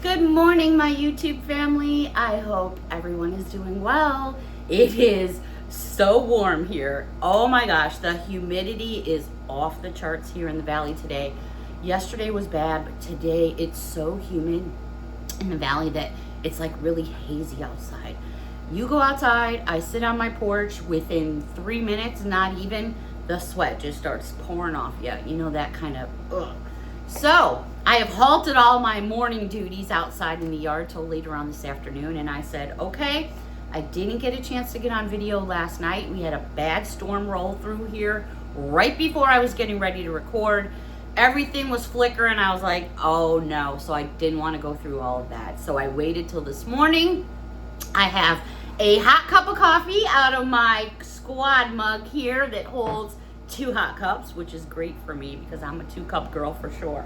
Good morning, my YouTube family. I hope everyone is doing well. It is so warm here. Oh my gosh, the humidity is off the charts here in the valley today. Yesterday was bad, but today it's so humid in the valley that it's like really hazy outside. You go outside, I sit on my porch, within 3 minutes, not even, the sweat just starts pouring off you. You know, that kind of, ugh. So, I have halted all my morning duties outside in the yard till later on this afternoon, and I said, okay, I didn't get a chance to get on video last night. We had a bad storm roll through here right before I was getting ready to record. Everything was flickering. I was like, oh no. So I didn't want to go through all of that. So I waited till this morning. I have a hot cup of coffee out of my squad mug here that holds 2 hot cups, which is great for me because I'm a 2-cup girl for sure.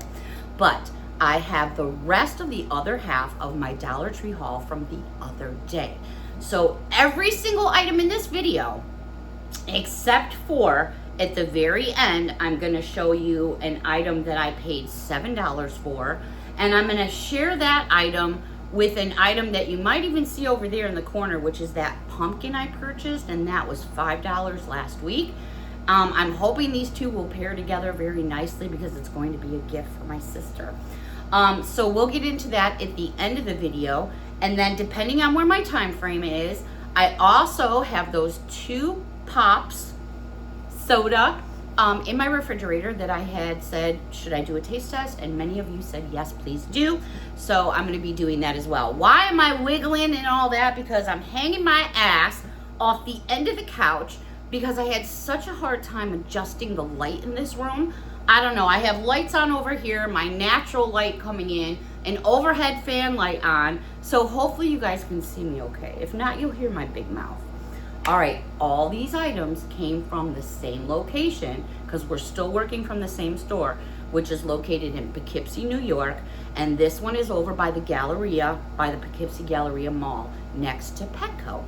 But I have the rest of the other half of my Dollar Tree haul from the other day. So every single item in this video, except for at the very end, I'm going to show you an item that I paid $7 for, and I'm going to share that item with an item that you might even see over there in the corner, which is that pumpkin I purchased, and that was $5 last week. I'm hoping these two will pair together very nicely because it's going to be a gift for my sister. So we'll get into that at the end of the video, and then depending on where my time frame is, I also have those 2 pops soda in my refrigerator that I had said, should I do a taste test? And many of you said, yes, please do. So I'm going to be doing that as well. Why am I wiggling and all that? Because I'm hanging my ass off the end of the couch because I had such a hard time adjusting the light in this room. I don't know. I have lights on over here, my natural light coming in, an overhead fan light on. So hopefully you guys can see me okay. If not, you'll hear my big mouth. All right, all these items came from the same location because we're still working from the same store, which is located in Poughkeepsie, New York. And this one is over by the Galleria, by the Poughkeepsie Galleria Mall, next to Petco.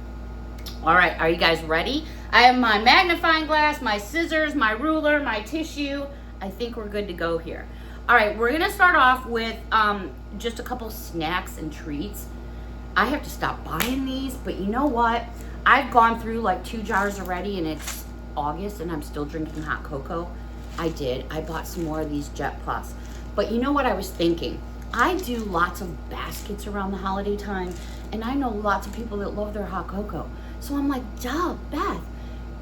All right, are you guys ready? I have my magnifying glass, my scissors, my ruler, my tissue. I think we're good to go here. All right, we're gonna start off with just a couple snacks and treats. I have to stop buying these, but you know what? I've gone through like 2 jars already, and it's August and I'm still drinking hot cocoa. I bought some more of these Jet Plus. But you know what I was thinking? I do lots of baskets around the holiday time, and I know lots of people that love their hot cocoa. So I'm like, duh, Beth,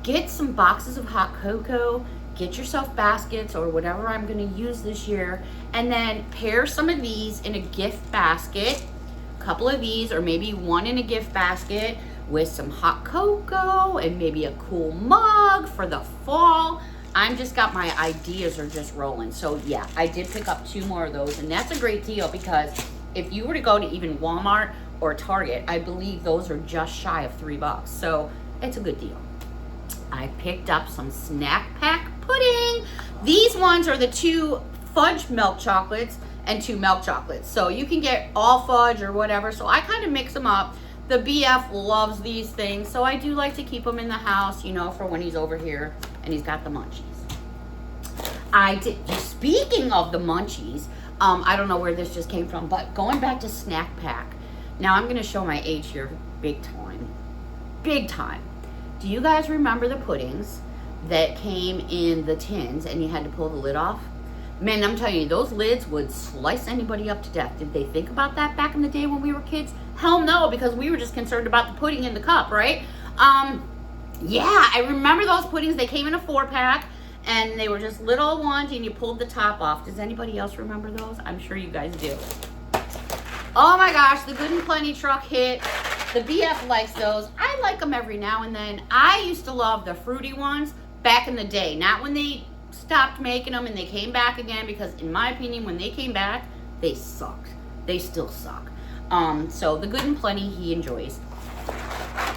get some boxes of hot cocoa, get yourself baskets or whatever I'm gonna use this year, and then pair some of these in a gift basket, a couple of these, or maybe one in a gift basket with some hot cocoa and maybe a cool mug for the fall. I'm just got my ideas are just rolling. So yeah, I did pick up 2 more of those, and that's a great deal because if you were to go to even Walmart or Target, I believe those are just shy of $3. So it's a good deal. I picked up some snack pack pudding. These ones are the 2 fudge milk chocolates and 2 milk chocolates. So you can get all fudge or whatever. So I kind of mix them up. The BF loves these things, so I do like to keep them in the house, you know, for when he's over here and he's got the munchies. Speaking of the munchies, I don't know where this just came from, but going back to snack pack. Now I'm going to show my age here big time. Big time. Do you guys remember the puddings that came in the tins and you had to pull the lid off? Man, I'm telling you, those lids would slice anybody up to death. Did they think about that back in the day when we were kids? Hell no, because we were just concerned about the pudding in the cup, right? Yeah, I remember those puddings. They came in a 4-pack, and they were just little ones, and you pulled the top off. Does anybody else remember those? I'm sure you guys do. Oh my gosh, the Good and Plenty truck hit. The BF likes those. I like them every now and then. I used to love the fruity ones back in the day, not when they stopped making them and they came back again, because in my opinion, when they came back, they sucked. They still suck. So the Good and Plenty he enjoys.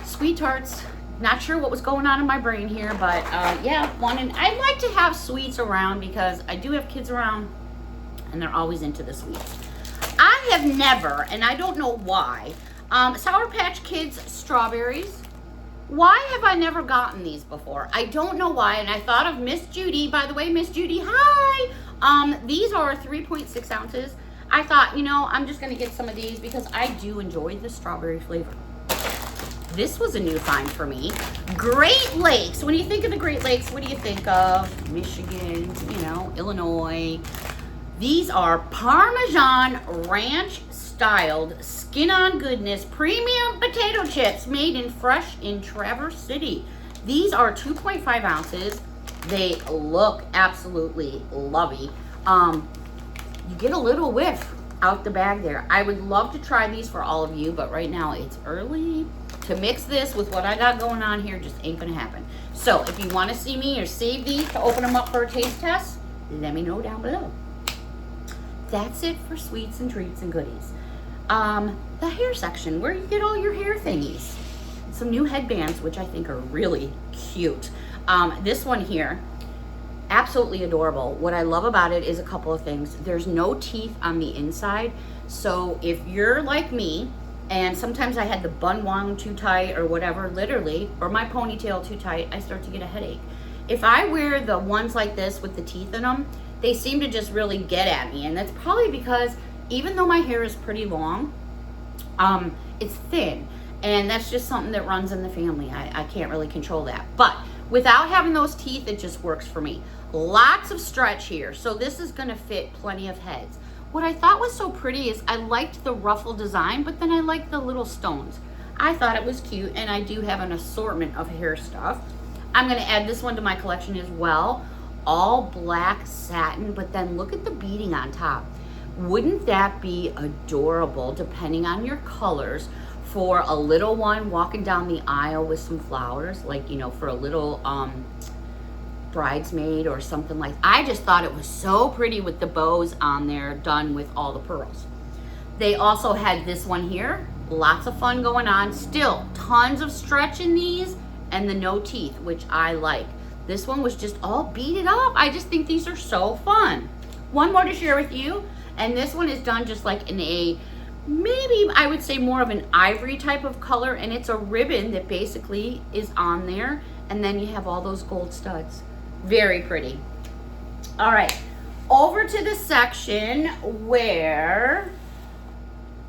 Sweet tarts, not sure what was going on in my brain here, but yeah, I like to have sweets around because I do have kids around and they're always into the sweets. I have never, and I don't know why, Sour Patch Kids strawberries. Why have I never gotten these before? I don't know why, and I thought of Miss Judy. By the way, Miss Judy, hi! These are 3.6 ounces. I thought, you know, I'm just gonna get some of these because I do enjoy the strawberry flavor. This was a new find for me. Great Lakes. When you think of the Great Lakes, what do you think of? Michigan, you know, Illinois. These are Parmesan Ranch styled skin on goodness premium potato chips made in Traverse City. These are 2.5 ounces. They look absolutely lovely. You get a little whiff out the bag there. I would love to try these for all of you, but right now it's early. To mix this with what I got going on here just ain't gonna happen. So if you want to see me or save these to open them up for a taste test, let me know down below. That's it for sweets and treats and goodies. The hair section, where you get all your hair thingies. Some new headbands, which I think are really cute. This one here, absolutely adorable. What I love about it is a couple of things. There's no teeth on the inside. So if you're like me, and sometimes I had the bun wound too tight or whatever, literally, or my ponytail too tight, I start to get a headache. If I wear the ones like this with the teeth in them, they seem to just really get at me. And that's probably because even though my hair is pretty long, it's thin. And that's just something that runs in the family. I can't really control that. But without having those teeth, it just works for me. Lots of stretch here. So this is gonna fit plenty of heads. What I thought was so pretty is I liked the ruffle design, but then I liked the little stones. I thought it was cute, and I do have an assortment of hair stuff. I'm gonna add this one to my collection as well. All black satin, but then look at the beading on top. Wouldn't that be adorable, depending on your colors, for a little one walking down the aisle with some flowers, like, you know, for a little bridesmaid or something like that. I just thought it was so pretty with the bows on there done with all the pearls. They also had this one here. Lots of fun going on. Still tons of stretch in these and the no teeth, which I like. This one was just all beaded up. I just think these are so fun. One more to share with you, and this one is done just like in a, maybe I would say more of an ivory type of color, and it's a ribbon that basically is on there, and then you have all those gold studs. Very pretty. All right, over to the section where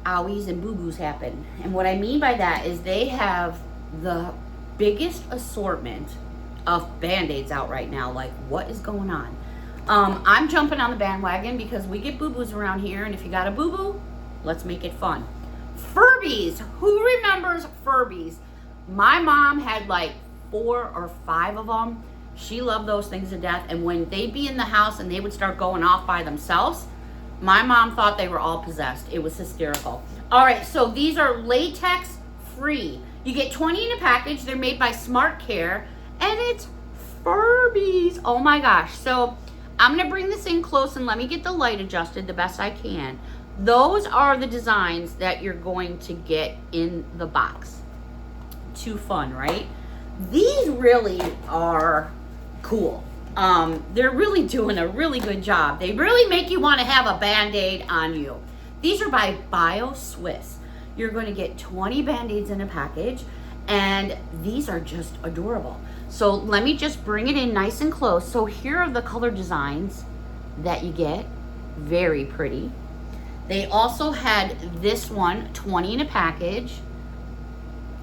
owies and boo-boos happen. And what I mean by that is they have the biggest assortment of Band-Aids out right now. Like, what is going on? I'm jumping on the bandwagon because we get boo-boos around here, and if you got a boo-boo, let's make it fun. Furbies. Who remembers Furbies? My mom had like 4 or 5 of them. She loved those things to death. And when they'd be in the house and they would start going off by themselves, my mom thought they were all possessed. It was hysterical. All right, so these are latex free. You get 20 in a package. They're made by Smart Care, and it's Furbies. Oh my gosh. So I'm gonna bring this in close and let me get the light adjusted the best I can. Those are the designs that you're going to get in the box. Too fun, right? These really are cool. They're really doing a really good job. They really make you want to have a Band-Aid on you. These are by Bio Swiss. You're going to get 20 Band-Aids in a package, and these are just adorable. So let me just bring it in nice and close. So here are the color designs that you get. Very pretty. They also had this one, 20 in a package,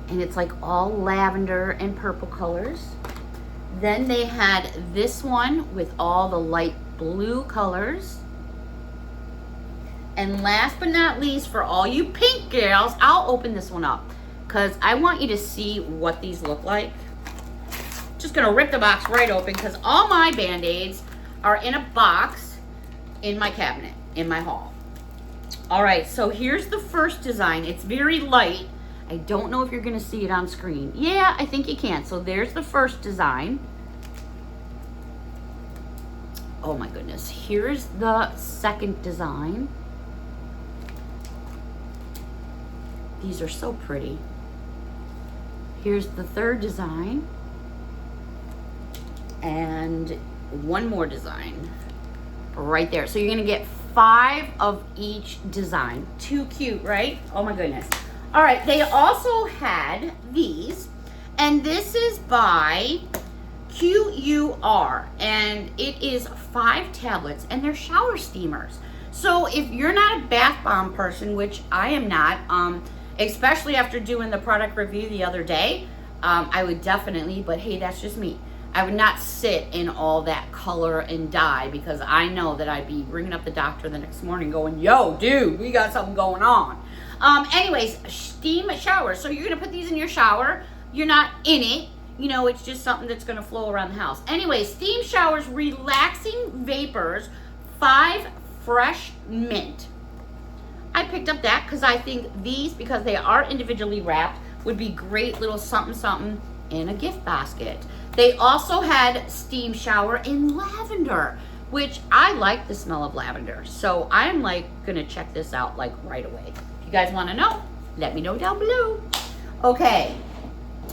and it's like all lavender and purple colors. Then they had this one with all the light blue colors. And last but not least, for all you pink girls, I'll open this one up because I want you to see what these look like. Just gonna rip the box right open because all my Band-Aids are in a box in my cabinet, in my hall. All right, so here's the first design. It's very light. I don't know if you're gonna see it on screen. Yeah, I think you can. So there's the first design. Oh my goodness. Here's the second design. These are so pretty. Here's the third design. And one more design right there. So you're gonna get 5 of each design. Too cute, right? Oh my goodness. All right, they also had these, and this is by QUR, and it is 5 tablets, and they're shower steamers. So if you're not a bath bomb person, which I am not, especially after doing the product review the other day, I would definitely, but hey, that's just me. I would not sit in all that color and dye because I know that I'd be ringing up the doctor the next morning going, yo, dude, we got something going on. Anyways, steam shower. So you're going to put these in your shower. You're not in it. You know, it's just something that's going to flow around the house. Anyways, steam showers, relaxing vapors, 5 fresh mint. I picked up that because I think these, because they are individually wrapped, would be great little something something in a gift basket. They also had steam shower in lavender, which I like the smell of lavender. So I'm like gonna check this out like right away. If you guys wanna know, let me know down below. Okay,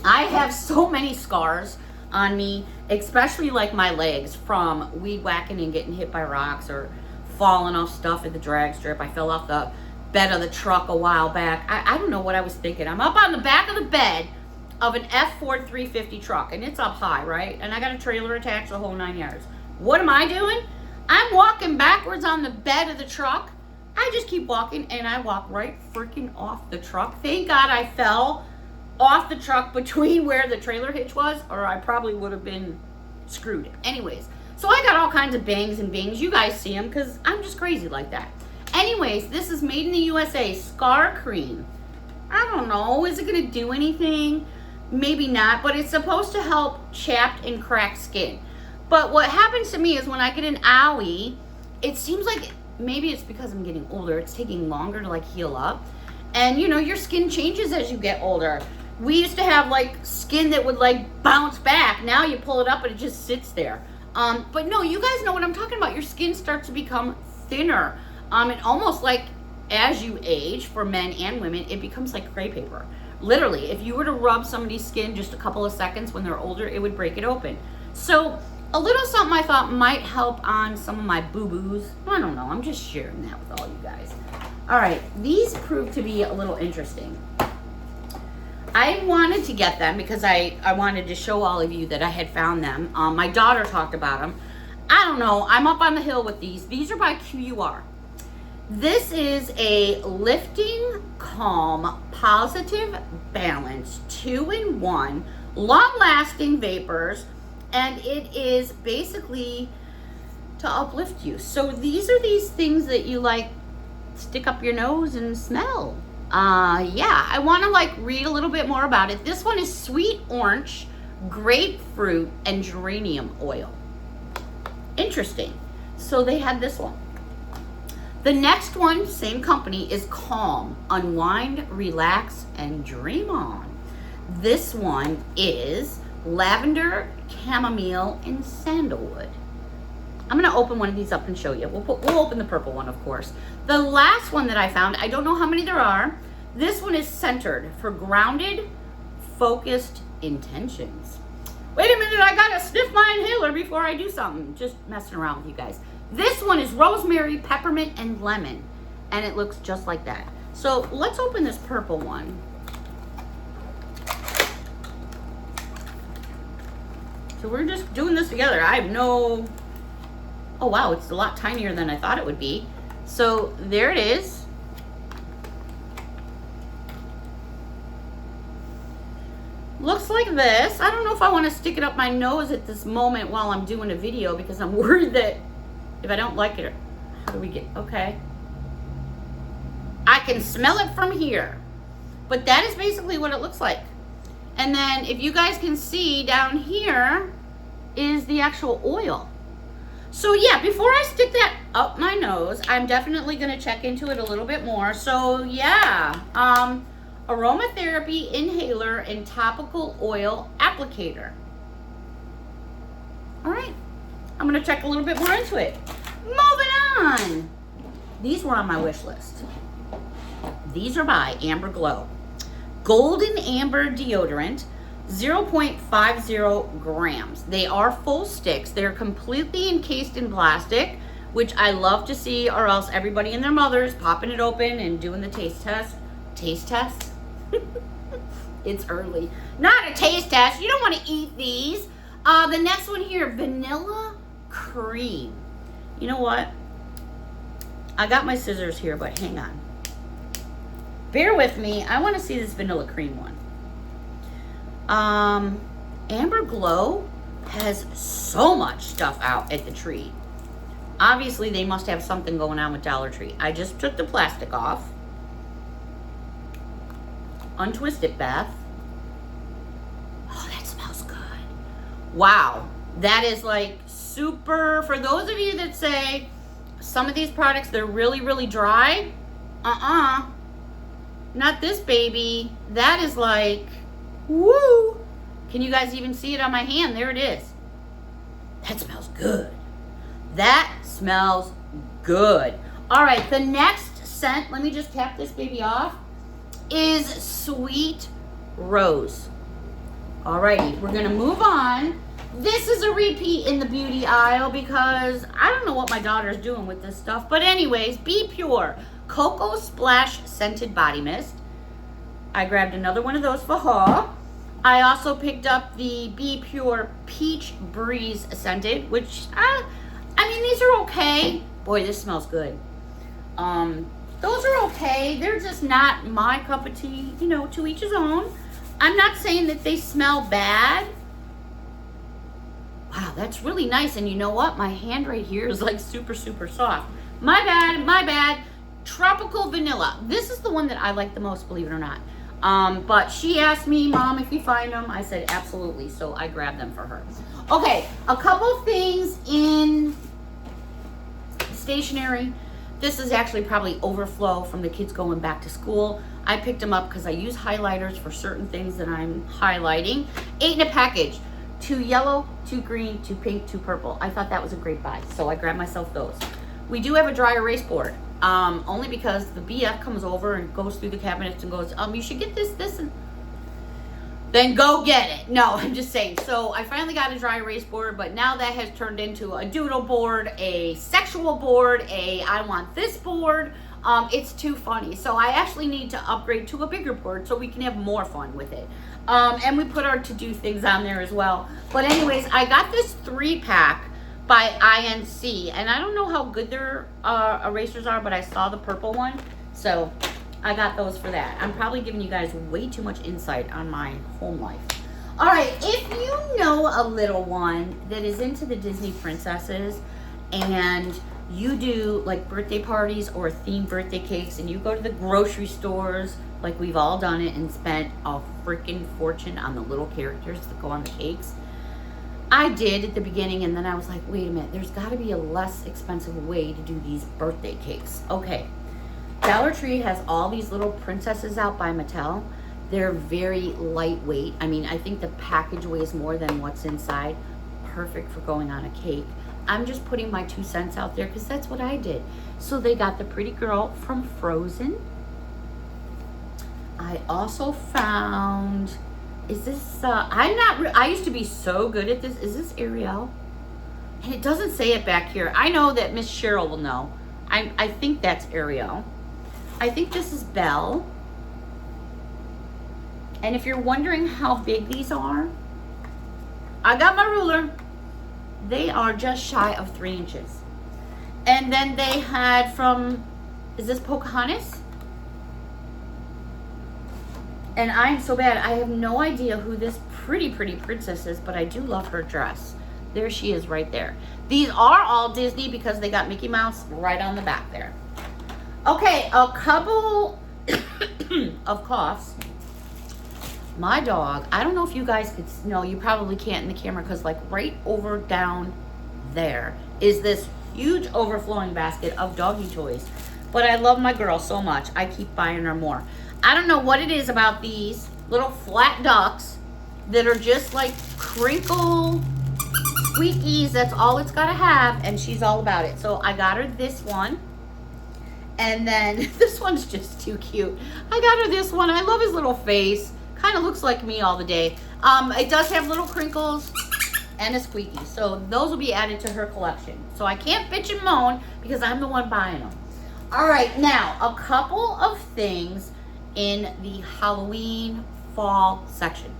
I have so many scars on me, especially like my legs from weed whacking and getting hit by rocks or falling off stuff at the drag strip. I fell off the bed of the truck a while back. I don't know what I was thinking. I'm up on the back of the bed of an F-Ford 350 truck, and it's up high, right? And I got a trailer attached the whole 9 yards. What am I doing? I'm walking backwards on the bed of the truck. I just keep walking, and I walk right freaking off the truck. Thank God I fell off the truck between where the trailer hitch was, or I probably would have been screwed. Anyways, so I got all kinds of bangs and bings. You guys see them because I'm just crazy like that. Anyways, this is made in the USA, Scar Cream. I don't know, is it going to do anything? Maybe not, but it's supposed to help chapped and cracked skin. But what happens to me is when I get an owie, it seems like maybe it's because I'm getting older. It's taking longer to like heal up. And you know, your skin changes as you get older. We used to have like skin that would like bounce back. Now you pull it up and it just sits there. But no, you guys know what I'm talking about. Your skin starts to become thinner. And almost like as you age, for men and women, it becomes like gray paper. Literally, if you were to rub somebody's skin just a couple of seconds when they're older, it would break it open. So a little something I thought might help on some of my boo-boos. I don't know, I'm just sharing that with all you guys. All right, these proved to be a little interesting. I wanted to get them because I wanted to show all of you that I had found them. My daughter talked about them. I don't know, I'm up on the hill with these. These are by QUR. This is a lifting, calm, positive balance, 2-in-1, long-lasting vapors, and it is basically to uplift you. So these are these things that you like stick up your nose and smell. Yeah, I want to like read a little bit more about it. This one is sweet orange, grapefruit, and geranium oil. Interesting. So they had this one. The next one, same company, is Calm, Unwind, Relax, and Dream On. This one is lavender, chamomile, and sandalwood. I'm going to open one of these up and show you. We'll open the purple one, of course. The last one that I found, I don't know how many there are. This one is Centered for grounded, focused intentions. Wait a minute, I got to sniff my inhaler before I do something. Just messing around with you guys. This one is rosemary, peppermint, and lemon, and it looks just like that. So let's open this purple one. So we're just doing this together. I have no... Oh wow, it's a lot tinier than I thought it would be. So there it is. Looks like this. I don't know if I want to stick it up my nose at this moment while I'm doing a video because I'm worried that if I don't like it, how do we get, okay. I can smell it from here. But that is basically what it looks like. And then if you guys can see down here is the actual oil. So yeah, before I stick that up my nose, I'm definitely gonna check into it a little bit more. So yeah, Aromatherapy inhaler and topical oil applicator. All right. I'm gonna check a little bit more into it. Moving on. These were on my wish list. These are by Amber Glow. Golden Amber deodorant, 0.50 grams. They are full sticks. They're completely encased in plastic, which I love to see, or else everybody and their mothers popping it open and doing the taste test. Taste test? It's early. Not a taste test. You don't want to eat these. The next one here, vanilla cream. You know what? I got my scissors here, but hang on. Bear with me. I want to see this vanilla cream one. Amber Glow has so much stuff out at the tree. Obviously, they must have something going on with Dollar Tree. I just took the plastic off. Untwist it, Beth. Oh, that smells good. Wow. That is like super, for those of you that say some of these products, they're really, really dry. Not this baby. That is like, woo. Can you guys even see it on my hand? There it is. That smells good. That smells good. All right, the next scent, let me just tap this baby off, is Sweet Rose. All righty, we're gonna move on. This is a repeat in the beauty aisle because I don't know what my daughter's doing with this stuff. But anyways, Be Pure Cocoa Splash Scented Body Mist. I grabbed another one of those for her. I also picked up the Be Pure Peach Breeze Scented, which, I mean, these are okay. Boy, this smells good. Those are okay. They're just not my cup of tea, you know, to each his own. I'm not saying that they smell bad. Wow, that's really nice. And you know what? My hand right here is like super, super soft. My bad, my bad. Tropical Vanilla. This is the one that I like the most, believe it or not. But she asked me, Mom, if you find them. I said, absolutely. So I grabbed them for her. Okay, a couple things in stationery. This is actually probably overflow from the kids going back to school. I picked them up because I use highlighters for certain things that I'm highlighting. 8 in a package. 2 yellow, 2 green, 2 pink, 2 purple. I thought that was a great buy, so I grabbed myself those. We do have a dry erase board, only because the BF comes over and goes through the cabinets and goes, you should get this, and then go get it. No, I'm just saying. So I finally got a dry erase board, but now that has turned into a doodle board, a sexual board, a I want this board. It's too funny. So I actually need to upgrade to a bigger board so we can have more fun with it. And we put our to-do things on there as well. But anyways, I got this 3-pack by INC. And I don't know how good their erasers are, but I saw the purple one. So I got those for that. I'm probably giving you guys way too much insight on my home life. All right, if you know a little one that is into the Disney princesses and you do like birthday parties or themed birthday cakes and you go to the grocery stores, like we've all done it, and spent a freaking fortune on the little characters that go on the cakes. I did at the beginning, and then I was like, wait a minute, there's got to be a less expensive way to do these birthday cakes. Okay, Dollar Tree has all these little princesses out by Mattel. They're very lightweight. I mean, I think the package weighs more than what's inside. Perfect for going on a cake. I'm just putting my 2 cents out there because that's what I did. So they got the pretty girl from Frozen. I also found, is this, I used to be so good at this. Is this Ariel? And it doesn't say it back here. I know that Miss Cheryl will know. I think that's Ariel. I think this is Belle. And if you're wondering how big these are, I got my ruler. They are just shy of 3 inches. And then they had from, is this Pocahontas? And I'm so bad, I have no idea who this pretty princess is, but I do love her dress. There she is right there. These are all Disney because they got Mickey Mouse right on the back there. Okay, a couple of coughs. My dog, I don't know if you guys could, no, you probably can't in the camera because like right over down there is this huge overflowing basket of doggy toys. But I love my girl so much, I keep buying her more. I don't know what it is about these little flat ducks that are just like crinkle squeakies. That's all it's got to have, and she's all about it. So I got her this one. And then this one's just too cute. I got her this one. I love his little face. Kind of looks like me all the day. It does have little crinkles and a squeaky. So those will be added to her collection. So I can't bitch and moan because I'm the one buying them. All right, now a couple of things in the Halloween fall section.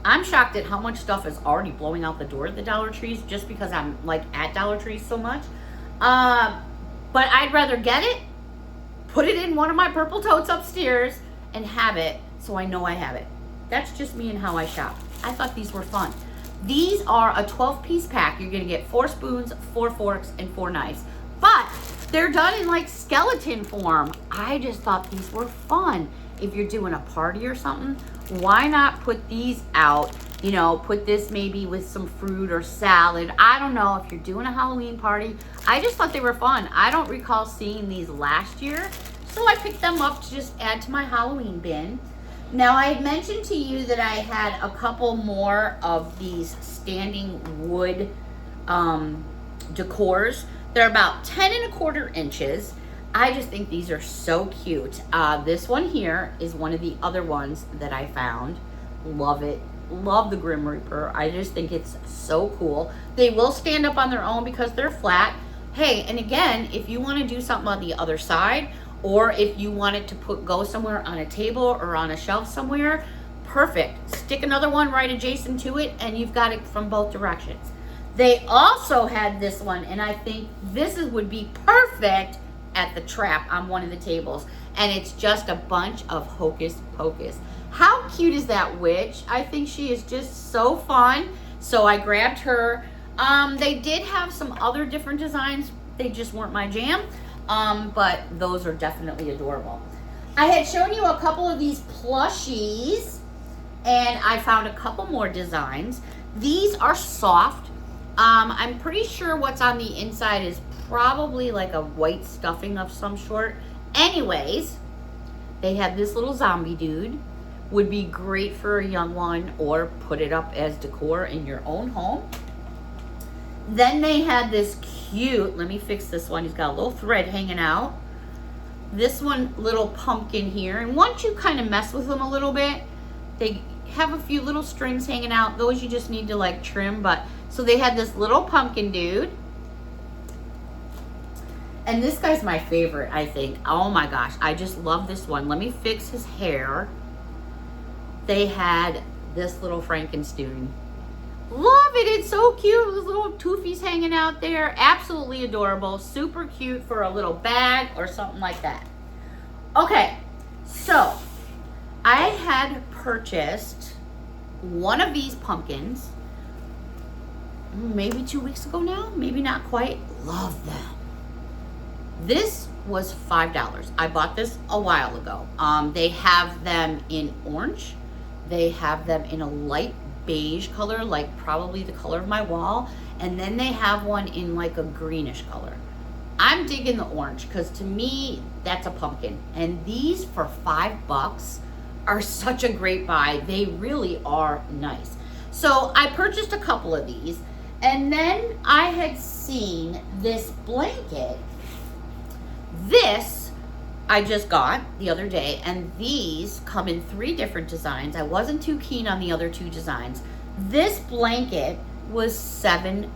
I'm shocked at how much stuff is already blowing out the door at the Dollar Trees just because I'm like at Dollar Trees so much. But I'd rather get it, put it in one of my purple totes upstairs, and have it so I know I have it. That's just me and how I shop. I thought these were fun. These are a 12-piece pack. You're gonna get 4 spoons, 4 forks, and 4 knives. But they're done in like skeleton form. I just thought these were fun. If you're doing a party or something, why not put these out? You know, put this maybe with some fruit or salad. I don't know if you're doing a Halloween party. I just thought they were fun. I don't recall seeing these last year, so I picked them up to just add to my Halloween bin. Now, I had mentioned to you that I had a couple more of these standing wood decors. They're about 10 1/4 inches. I just think these are so cute. This one here is one of the other ones that I found. Love it. Love the Grim Reaper. I just think it's so cool. They will stand up on their own because they're flat. Hey, and again, if you want to do something on the other side, or if you wanted to go somewhere on a table or on a shelf somewhere, perfect. Stick another one right adjacent to it and you've got it from both directions. They also had this one, and I think this would be perfect at the trap on one of the tables. And it's just a bunch of hocus pocus. How cute is that witch? I think she is just so fun. So I grabbed her. They did have some other different designs. They just weren't my jam. But those are definitely adorable. I had shown you a couple of these plushies, and I found a couple more designs. These are soft. I'm pretty sure what's on the inside is probably like a white stuffing of some sort. Anyways, they have this little zombie dude. Would be great for a young one, or put it up as decor in your own home. Then they had this cute, let me fix this one. He's got a little thread hanging out. This one, little pumpkin here. And once you kind of mess with them a little bit, they have a few little strings hanging out. Those you just need to like trim. But so they had this little pumpkin dude. And this guy's my favorite, I think. Oh my gosh, I just love this one. Let me fix his hair. They had this little Frankenstein. Love it, it's so cute. Those little toofies hanging out there. Absolutely adorable. Super cute for a little bag or something like that. Okay, so I had purchased one of these pumpkins maybe 2 weeks ago now. Maybe not quite. Love them. This was $5. I bought this a while ago. They have them in orange. They have them in a light beige color, like probably the color of my wall. And then they have one in like a greenish color. I'm digging the orange because to me, that's a pumpkin. And these for $5 are such a great buy. They really are nice. So I purchased a couple of these. And then I had seen this blanket. This I just got the other day, and these come in 3 different designs. I wasn't too keen on the other 2 designs. This blanket was $7.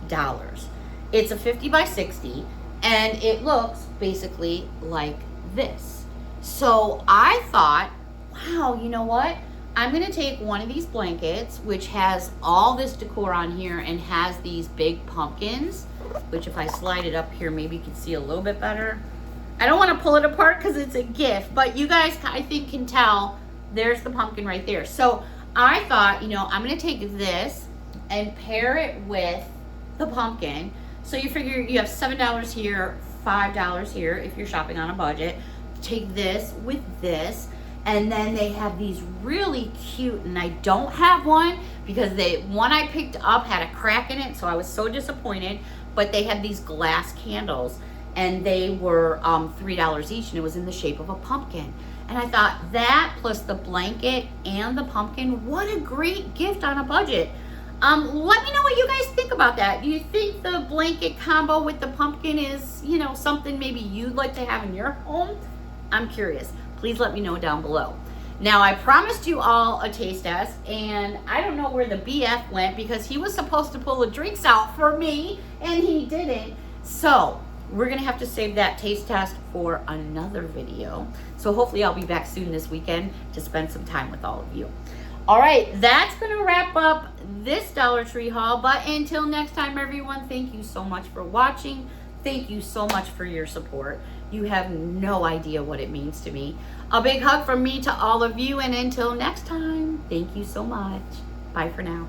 It's a 50 by 60, and it looks basically like this. So I thought, wow, you know what? I'm gonna take one of these blankets, which has all this decor on here and has these big pumpkins, which if I slide it up here, maybe you can see a little bit better. I don't want to pull it apart because it's a gift, but you guys, I think, can tell there's the pumpkin right there. So I thought, you know, I'm going to take this and pair it with the pumpkin. So you figure you have $7 here, $5 here if you're shopping on a budget. Take this with this, and then they have these really cute, and I don't have one because the one I picked up had a crack in it, so I was so disappointed, but they had these glass candles. And they were $3 each, and it was in the shape of a pumpkin. And I thought that plus the blanket and the pumpkin, what a great gift on a budget. Let me know what you guys think about that. Do you think the blanket combo with the pumpkin is, you know, something maybe you'd like to have in your home? I'm curious. Please let me know down below. Now, I promised you all a taste test, and I don't know where the BF went because he was supposed to pull the drinks out for me, and he didn't. So we're gonna have to save that taste test for another video. So hopefully I'll be back soon this weekend to spend some time with all of you. All right, that's gonna wrap up this Dollar Tree haul. But until next time, everyone, thank you so much for watching. Thank you so much for your support. You have no idea what it means to me. A big hug from me to all of you, and until next time, thank you so much. Bye for now.